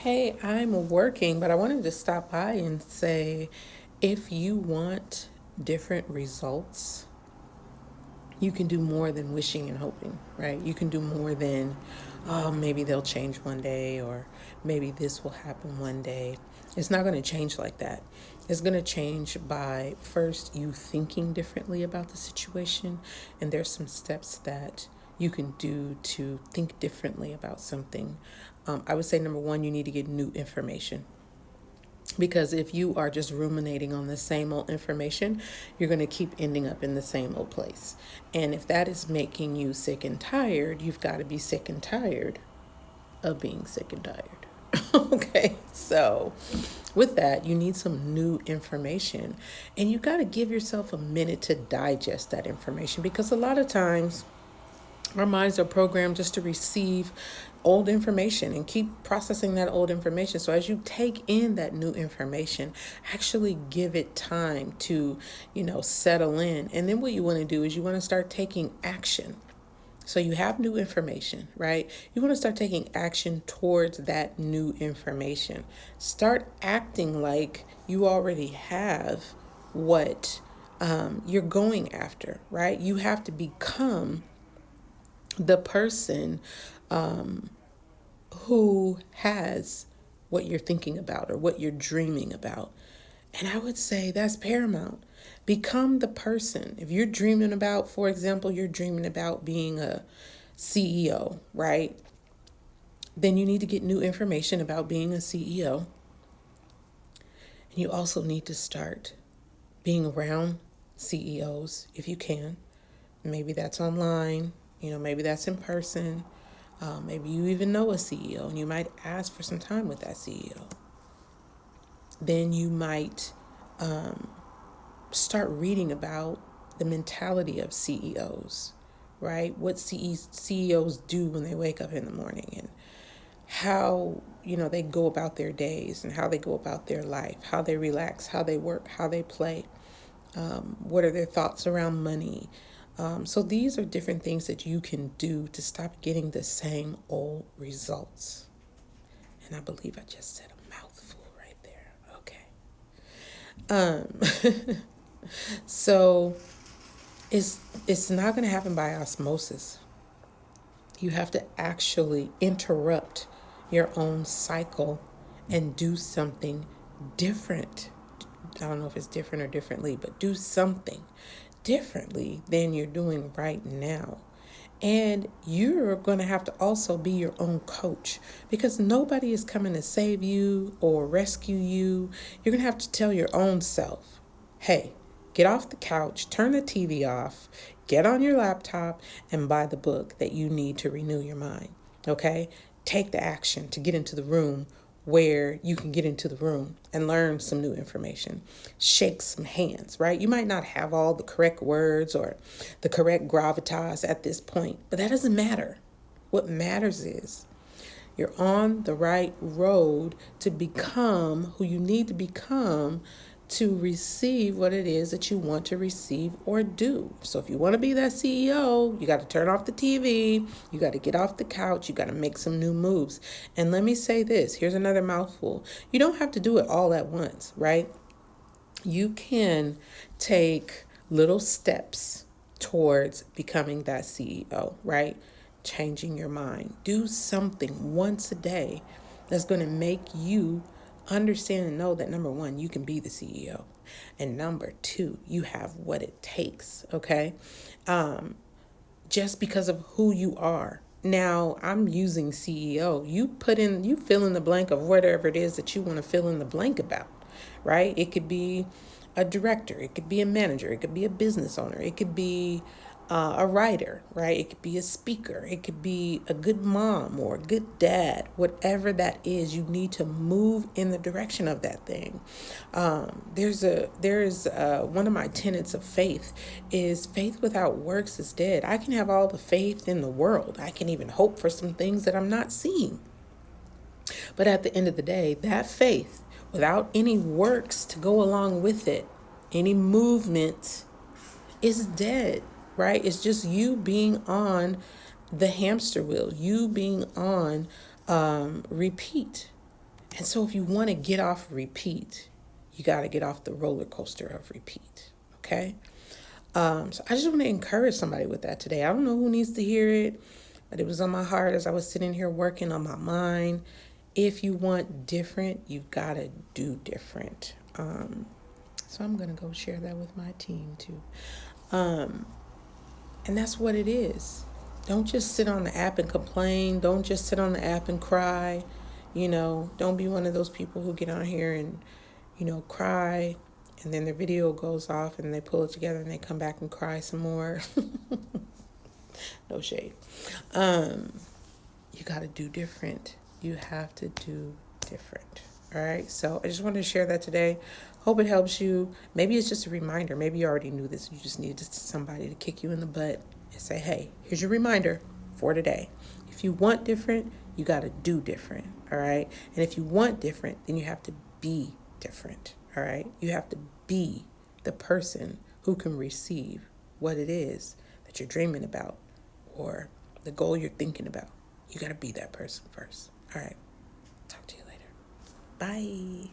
Hey, I'm working, but I wanted to stop by and say if you want different results, you can do more than wishing and hoping, right? You can do more than, oh, maybe they'll change one day or maybe this will happen one day. It's not going to change like that. It's going to change by first you thinking differently about the situation, and there's some steps that you can do to think differently about something. I would say number one, you need to get new information. Because if you are just ruminating on the same old information, you're going to keep ending up in the same old place. And if that is making you sick and tired, you've got to be sick and tired of being sick and tired. Okay, so with that, you need some new information. And you got to give yourself a minute to digest that information because a lot of times our minds are programmed just to receive old information and keep processing that old information. So as you take in that new information, actually give it time to, settle in. And then what you want to do is you want to start taking action. So you have new information, right? You want to start taking action towards that new information. Start acting like you already have what you're going after, right? You have to become the person who has what you're thinking about or what you're dreaming about. And I would say that's paramount. Become the person. If you're dreaming about, for example, you're dreaming about being a CEO, right? Then you need to get new information about being a CEO. And you also need to start being around CEOs if you can. Maybe that's online, maybe that's in person. Maybe you even know a CEO and you might ask for some time with that CEO. Then you might start reading about the mentality of CEOs, right? What CEOs do when they wake up in the morning and how, they go about their days and how they go about their life, how they relax, how they work, how they play. What are their thoughts around money? So these are different things that you can do to stop getting the same old results. And I believe I just said a mouthful right there. Okay. So it's not going to happen by osmosis. You have to actually interrupt your own cycle and do something different. I don't know if it's different or differently, but do something differently than you're doing right now. And you're going to have to also be your own coach because nobody is coming to save you or rescue you. You're going to have to tell your own self, hey, get off the couch, turn the TV off, get on your laptop, and buy the book that you need to renew your mind. Okay? Take the action to get into the room where you can get into the room and learn some new information. Shake some hands, right? You might not have all the correct words or the correct gravitas at this point, but that doesn't matter. What matters is you're on the right road to become who you need to become to receive what it is that you want to receive or do. So if you want to be that CEO, you got to turn off the TV, you got to get off the couch, you got to make some new moves. And let me say this, here's another mouthful. You don't have to do it all at once, right? You can take little steps towards becoming that CEO, right? Changing your mind. Do something once a day that's going to make you understand and know that number one, you can be the CEO. And number two, you have what it takes, okay? Just because of who you are. Now, I'm using CEO. You fill in the blank of whatever it is that you want to fill in the blank about, right? It could be a director, it could be a manager, it could be a business owner, it could be a writer, right? It could be a speaker, it could be a good mom or a good dad. Whatever that is, you need to move in the direction of that thing. There's one of my tenets of faith is faith without works is dead. I can have all the faith in the world. I can even hope for some things that I'm not seeing. But at the end of the day, that faith, without any works to go along with it, any movement, is dead, right? It's just you being on the hamster wheel, you being on repeat. And so if you want to get off repeat, you got to get off the roller coaster of repeat. Okay? So I just want to encourage somebody with that today. I don't know who needs to hear it, but it was on my heart as I was sitting here working on my mind. If you want different, you've got to do different. So I'm going to go share that with my team too. And that's what it is. Don't just sit on the app and complain. Don't just sit on the app and cry. Don't be one of those people who get on here and, cry, and then their video goes off and they pull it together and they come back and cry some more. No shade. You got to do different. You have to do different. All right. So I just wanted to share that today. Hope it helps you. Maybe it's just a reminder. Maybe you already knew this. You just needed somebody to kick you in the butt and say, hey, here's your reminder for today. If you want different, you got to do different. All right. And if you want different, then you have to be different. All right. You have to be the person who can receive what it is that you're dreaming about or the goal you're thinking about. You got to be that person first. All right. Talk to you later. Bye.